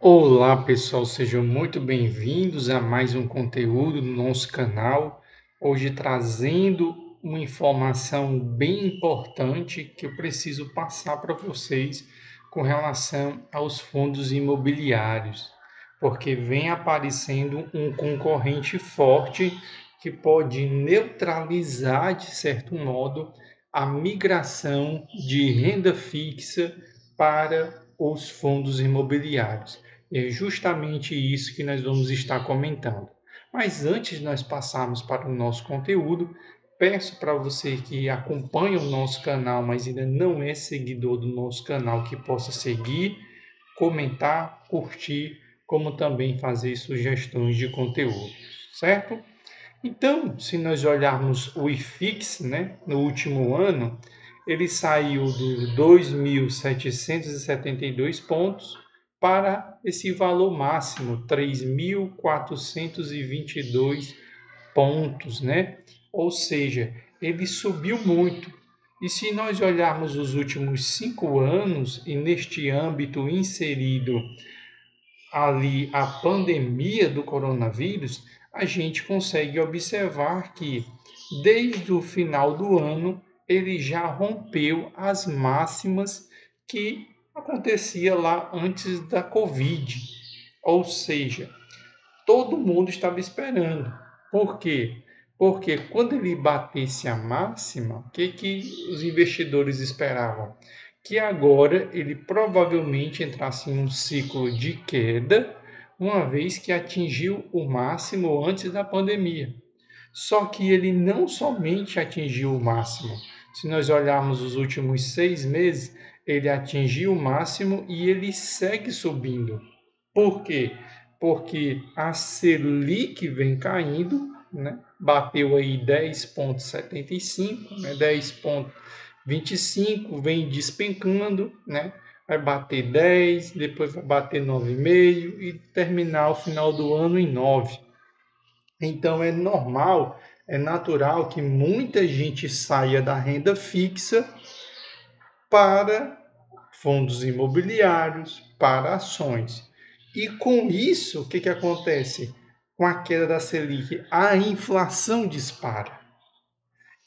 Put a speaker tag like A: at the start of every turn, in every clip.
A: Olá pessoal, sejam muito bem-vindos a mais um conteúdo no nosso canal. Hoje trazendo uma informação bem importante que eu preciso passar para vocês com relação aos fundos imobiliários, porque vem aparecendo um concorrente forte que pode neutralizar, de certo modo, a migração de renda fixa para os fundos imobiliários. É justamente isso que nós vamos estar comentando. Mas antes de nós passarmos para o nosso conteúdo, peço para você que acompanha o nosso canal, mas ainda não é seguidor do nosso canal, que possa seguir, comentar, curtir, como também fazer sugestões de conteúdo, certo? Então, se nós olharmos o IFIX, né, no último ano, ele saiu dos 2.772 pontos para esse valor máximo, 3.422 pontos, né? Ou seja, ele subiu muito. E se nós olharmos os últimos 5 anos, e neste âmbito inserido ali a pandemia do coronavírus, a gente consegue observar que desde o final do ano ele já rompeu as máximas que acontecia lá antes da Covid. Ou seja, todo mundo estava esperando. Por quê? Porque quando ele batesse a máxima, o que os investidores esperavam? Que agora ele provavelmente entrasse em um ciclo de queda, uma vez que atingiu o máximo antes da pandemia. Só que ele não somente atingiu o máximo. Se nós olharmos os últimos 6 meses, ele atingiu o máximo e ele segue subindo. Por quê? Porque a Selic vem caindo, né? Bateu aí 10,75, né? 10,25, vem despencando, né? Vai bater 10, depois vai bater 9,5 e terminar o final do ano em 9. Então é normal, é natural que muita gente saia da renda fixa para fundos imobiliários, para ações. E com isso, o que acontece? Com a queda da Selic, a inflação dispara.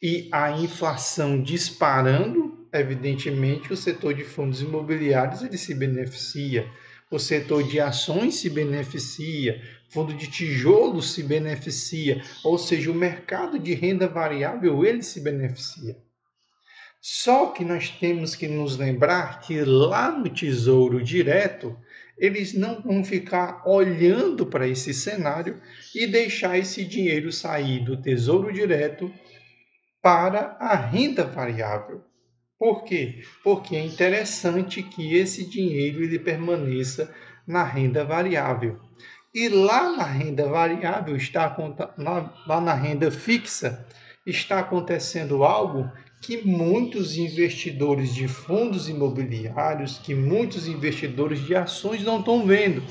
A: E a inflação disparando, evidentemente, o setor de fundos imobiliários ele se beneficia, o setor de ações se beneficia, fundo de tijolo se beneficia, ou seja, o mercado de renda variável ele se beneficia. Só que nós temos que nos lembrar que lá no Tesouro Direto, eles não vão ficar olhando para esse cenário e deixar esse dinheiro sair do Tesouro Direto para a renda variável. Por quê? Porque é interessante que esse dinheiro ele permaneça na renda variável. E lá na renda variável lá na renda fixa está acontecendo algo que muitos investidores de fundos imobiliários, que muitos investidores de ações não estão vendo,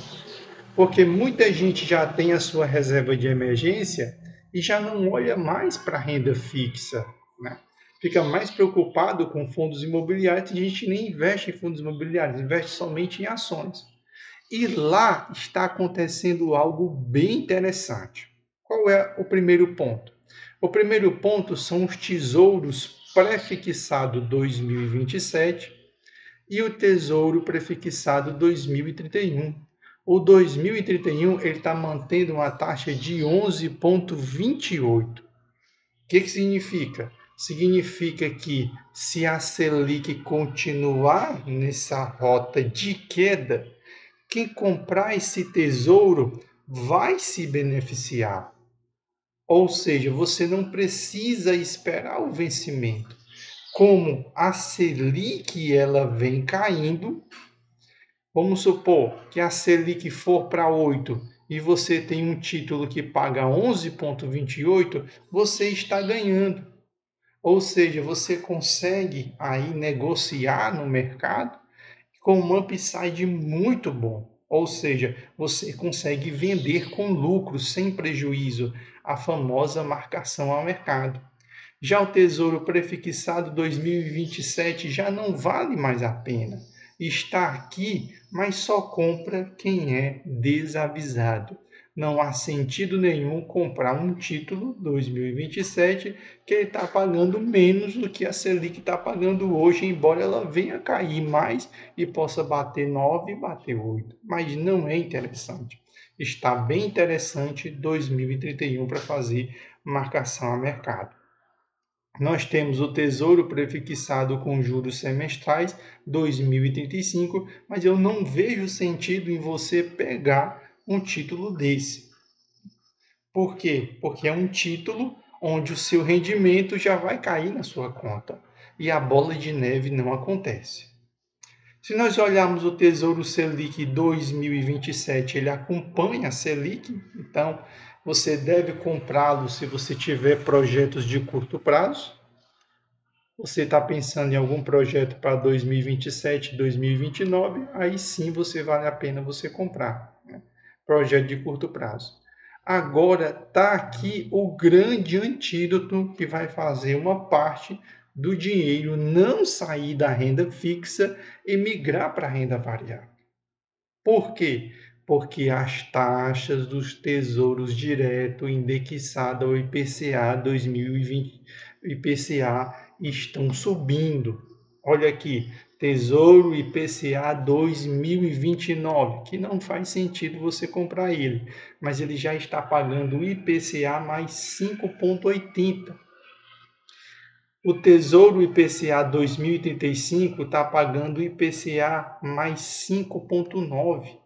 A: porque muita gente já tem a sua reserva de emergência e já não olha mais para a renda fixa, né? Fica mais preocupado com fundos imobiliários, e a gente nem investe em fundos imobiliários, investe somente em ações. E lá está acontecendo algo bem interessante. Qual é o primeiro ponto? O primeiro ponto são os tesouros prefixado 2027 e o tesouro prefixado 2031. O 2031 ele está mantendo uma taxa de 11,28. O que significa? Significa que se a Selic continuar nessa rota de queda, quem comprar esse tesouro vai se beneficiar. Ou seja, você não precisa esperar o vencimento. Como a Selic ela vem caindo, vamos supor que a Selic for para 8 e você tem um título que paga 11,28, você está ganhando. Ou seja, você consegue aí negociar no mercado com um upside muito bom. Ou seja, você consegue vender com lucro, sem prejuízo, a famosa marcação ao mercado. Já o Tesouro Prefixado 2027 já não vale mais a pena. Está aqui, mas só compra quem é desavisado. Não há sentido nenhum comprar um título 2027 que ele está pagando menos do que a Selic está pagando hoje, embora ela venha cair mais e possa bater 9 e bater 8. Mas não é interessante. Está bem interessante 2031 para fazer marcação a mercado. Nós temos o Tesouro prefixado com juros semestrais 2035, mas eu não vejo sentido em você pegar um título desse. Por quê? Porque é um título onde o seu rendimento já vai cair na sua conta e a bola de neve não acontece. Se nós olharmos o Tesouro Selic 2027, ele acompanha a Selic, então você deve comprá-lo se você tiver projetos de curto prazo. Você está pensando em algum projeto para 2027, 2029, aí sim vale a pena você comprar, né? Projeto de curto prazo. Agora está aqui o grande antídoto que vai fazer uma parte do dinheiro não sair da renda fixa e migrar para a renda variável. Por quê? Porque as taxas dos tesouros direto indexados ao IPCA 2020, IPCA estão subindo. Olha aqui, Tesouro IPCA 2029, que não faz sentido você comprar ele, mas ele já está pagando o IPCA mais 5,80. O Tesouro IPCA 2035 está pagando IPCA mais 5,9.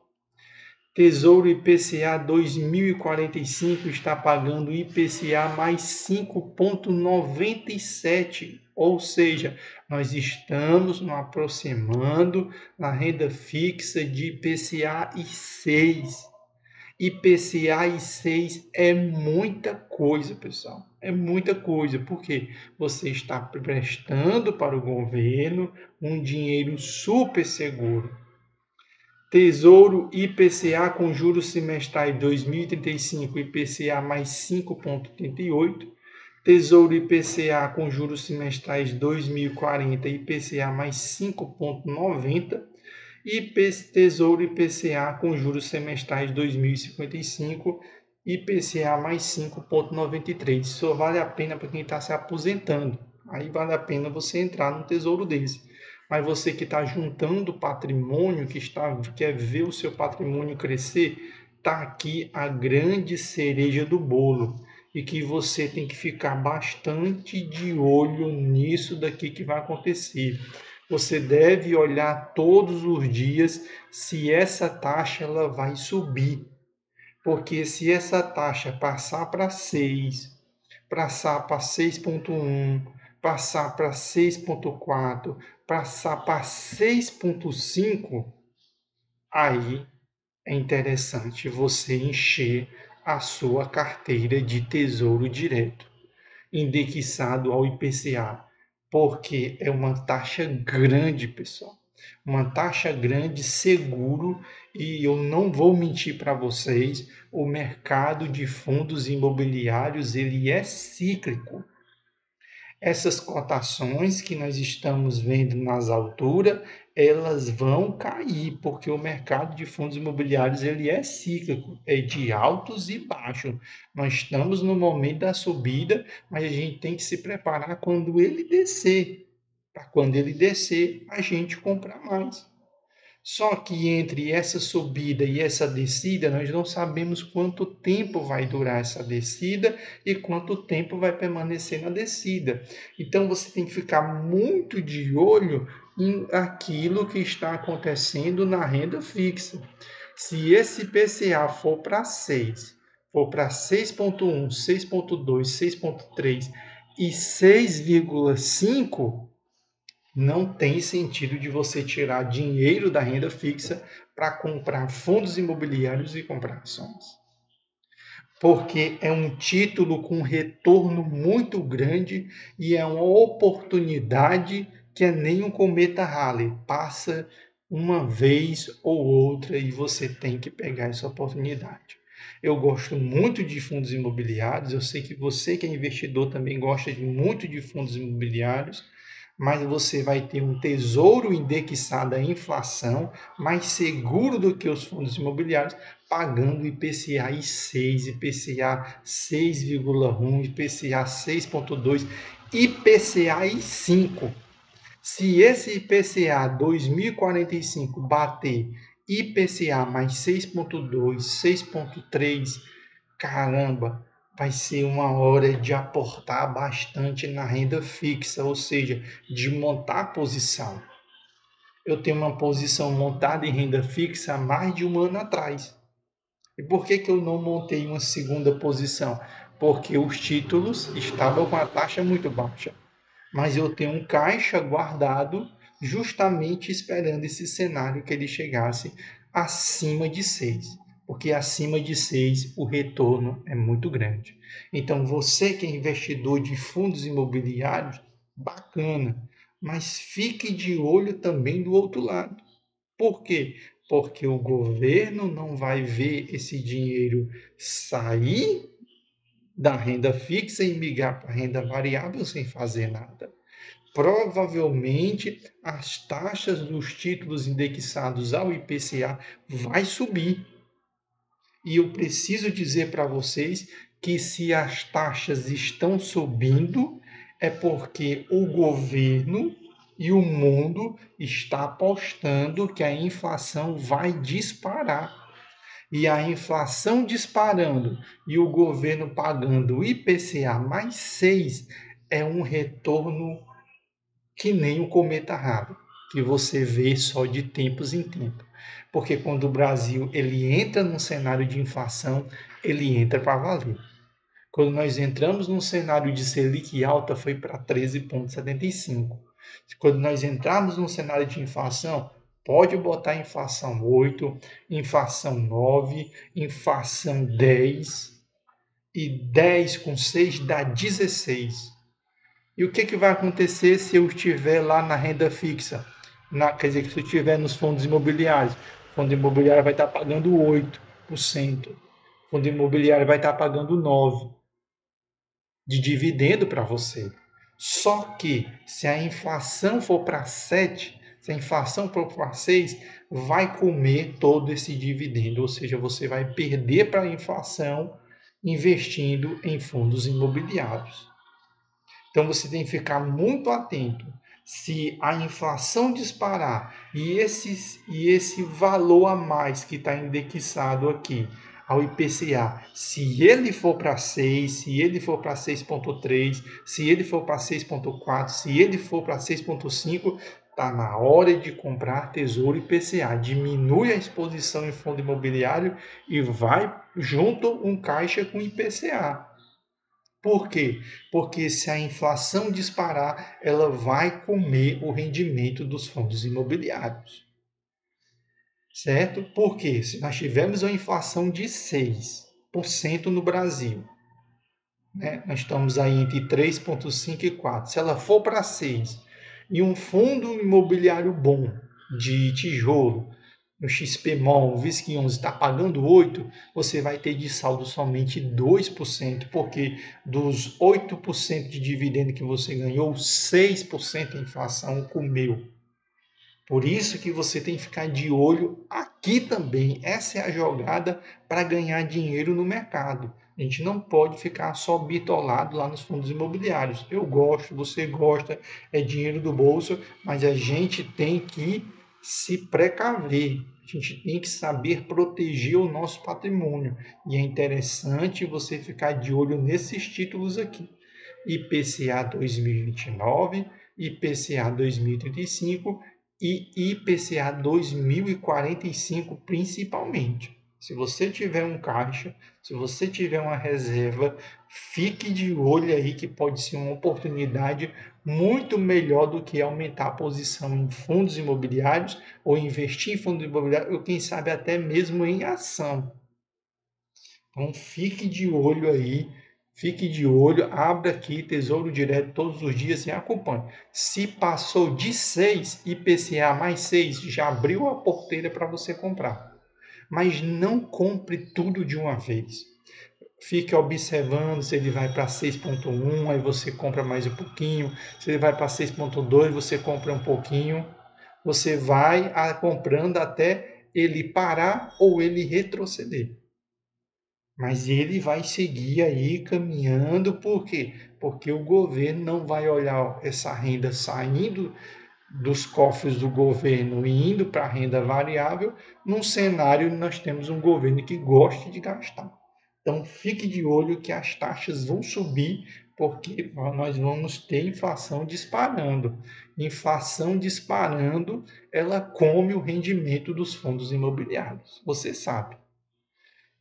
A: Tesouro IPCA 2045 está pagando IPCA mais 5,97, ou seja, nós estamos nos aproximando na renda fixa de IPCA e 6. IPCA e 6 é muita coisa, pessoal. É muita coisa, porque você está prestando para o governo um dinheiro super seguro. Tesouro IPCA com juros semestrais 2035, IPCA mais 5,88. Tesouro IPCA com juros semestrais 2040, IPCA mais 5,90. E Tesouro IPCA com juros semestrais 2055, IPCA mais 5,93. Isso vale a pena para quem está se aposentando. Aí vale a pena você entrar num tesouro desse. Mas você que está juntando patrimônio, quer ver o seu patrimônio crescer, está aqui a grande cereja do bolo. E que você tem que ficar bastante de olho nisso daqui que vai acontecer. Você deve olhar todos os dias se essa taxa ela vai subir. Porque se essa taxa passar para 6, passar para 6,1, passar para 6,4, passar para 6,5, aí é interessante você encher a sua carteira de tesouro direto, indexado ao IPCA, porque é uma taxa grande, pessoal. Uma taxa grande, seguro, e eu não vou mentir para vocês, o mercado de fundos imobiliários ele é cíclico. Essas cotações que nós estamos vendo nas alturas, elas vão cair, porque o mercado de fundos imobiliários ele é cíclico, é de altos e baixos. Nós estamos no momento da subida, mas a gente tem que se preparar quando ele descer. Para quando ele descer, a gente comprar mais. Só que entre essa subida e essa descida, nós não sabemos quanto tempo vai durar essa descida e quanto tempo vai permanecer na descida. Então você tem que ficar muito de olho em aquilo que está acontecendo na renda fixa. Se esse PCA for para 6, for para 6,1, 6,2, 6,3 e 6,5, não tem sentido de você tirar dinheiro da renda fixa para comprar fundos imobiliários e comprar ações. Porque é um título com retorno muito grande e é uma oportunidade que é nem um cometa Halley. Passa uma vez ou outra e você tem que pegar essa oportunidade. Eu gosto muito de fundos imobiliários, eu sei que você que é investidor também gosta muito de fundos imobiliários, mas você vai ter um tesouro indexado à inflação, mais seguro do que os fundos imobiliários, pagando IPCA e 6, IPCA 6,1, IPCA 6,2, IPCA e 5. Se esse IPCA 2045 bater IPCA mais 6,2, 6,3, caramba, vai ser uma hora de aportar bastante na renda fixa, ou seja, de montar posição. Eu tenho uma posição montada em renda fixa há mais de um ano atrás. E por que eu não montei uma segunda posição? Porque os títulos estavam com a taxa muito baixa. Mas eu tenho um caixa guardado justamente esperando esse cenário que ele chegasse acima de 6, porque acima de 6 o retorno é muito grande. Então, você que é investidor de fundos imobiliários, bacana, mas fique de olho também do outro lado. Por quê? Porque o governo não vai ver esse dinheiro sair da renda fixa e migrar para a renda variável sem fazer nada. Provavelmente as taxas dos títulos indexados ao IPCA vai subir. E eu preciso dizer para vocês que se as taxas estão subindo, é porque o governo e o mundo está apostando que a inflação vai disparar. E a inflação disparando e o governo pagando o IPCA mais 6 é um retorno que nem o cometa Halley, que você vê só de tempos em tempos. Porque quando o Brasil ele entra num cenário de inflação, ele entra para valer. Quando nós entramos num cenário de Selic alta, foi para 13,75. Quando nós entrarmos num cenário de inflação, pode botar inflação 8, inflação 9, inflação 10, e 10 com 6 dá 16. E o que vai acontecer se eu estiver lá na renda fixa? Quer dizer, se eu estiver nos fundos imobiliários. O fundo imobiliário vai estar pagando 8%. O fundo imobiliário vai estar pagando 9% de dividendo para você. Só que se a inflação for para 7, se a inflação for para 6, vai comer todo esse dividendo, ou seja, você vai perder para a inflação investindo em fundos imobiliários. Então você tem que ficar muito atento. Se a inflação disparar e esse valor a mais que está indexado aqui ao IPCA, se ele for para 6, se ele for para 6,3, se ele for para 6,4, se ele for para 6,5, está na hora de comprar tesouro IPCA. Diminui a exposição em fundo imobiliário e vai junto um caixa com IPCA. Por quê? Porque se a inflação disparar, ela vai comer o rendimento dos fundos imobiliários. Certo? Porque se nós tivermos uma inflação de 6% no Brasil, né? Nós estamos aí entre 3,5 e 4. Se ela for para 6 e um fundo imobiliário bom de tijolo, no XPMOL, o VISC11 está pagando 8, você vai ter de saldo somente 2%, porque dos 8% de dividendo que você ganhou, 6% a inflação comeu. Por isso que você tem que ficar de olho aqui também. Essa é a jogada para ganhar dinheiro no mercado. A gente não pode ficar só bitolado lá nos fundos imobiliários. Eu gosto, você gosta, é dinheiro do bolso, mas a gente tem que se precaver. A gente tem que saber proteger o nosso patrimônio. E é interessante você ficar de olho nesses títulos aqui. IPCA 2029, IPCA 2035 e IPCA 2045 principalmente. Se você tiver um caixa, se você tiver uma reserva, fique de olho aí que pode ser uma oportunidade muito melhor do que aumentar a posição em fundos imobiliários ou investir em fundos imobiliários, ou quem sabe até mesmo em ação. Então fique de olho aí, fique de olho, abra aqui Tesouro Direto todos os dias e acompanhe. Se passou de 6 IPCA mais 6, já abriu a porteira para você comprar. Mas não compre tudo de uma vez. Fique observando se ele vai para 6,1, aí você compra mais um pouquinho. Se ele vai para 6,2, você compra um pouquinho. Você vai comprando até ele parar ou ele retroceder. Mas ele vai seguir aí caminhando, por quê? Porque o governo não vai olhar essa renda saindo dos cofres do governo e indo para a renda variável, num cenário onde nós temos um governo que gosta de gastar. Então, fique de olho que as taxas vão subir, porque nós vamos ter inflação disparando. Inflação disparando, ela come o rendimento dos fundos imobiliários. Você sabe.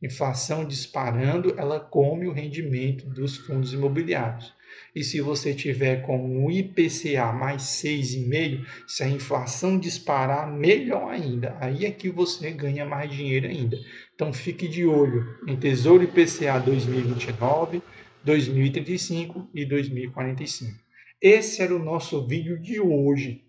A: Inflação disparando, ela come o rendimento dos fundos imobiliários. E se você tiver com o IPCA mais 6,5, se a inflação disparar, melhor ainda. Aí é que você ganha mais dinheiro ainda. Então fique de olho em Tesouro IPCA 2029, 2035 e 2045. Esse era o nosso vídeo de hoje,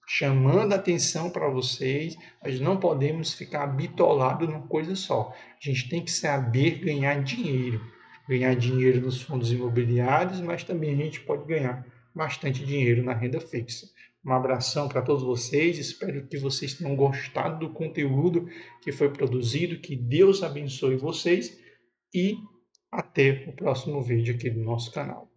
A: chamando a atenção para vocês. Nós não podemos ficar bitolados numa coisa só. A gente tem que saber ganhar dinheiro. Ganhar dinheiro nos fundos imobiliários, mas também a gente pode ganhar bastante dinheiro na renda fixa. Um abração para todos vocês. Espero que vocês tenham gostado do conteúdo que foi produzido. Que Deus abençoe vocês e até o próximo vídeo aqui do nosso canal.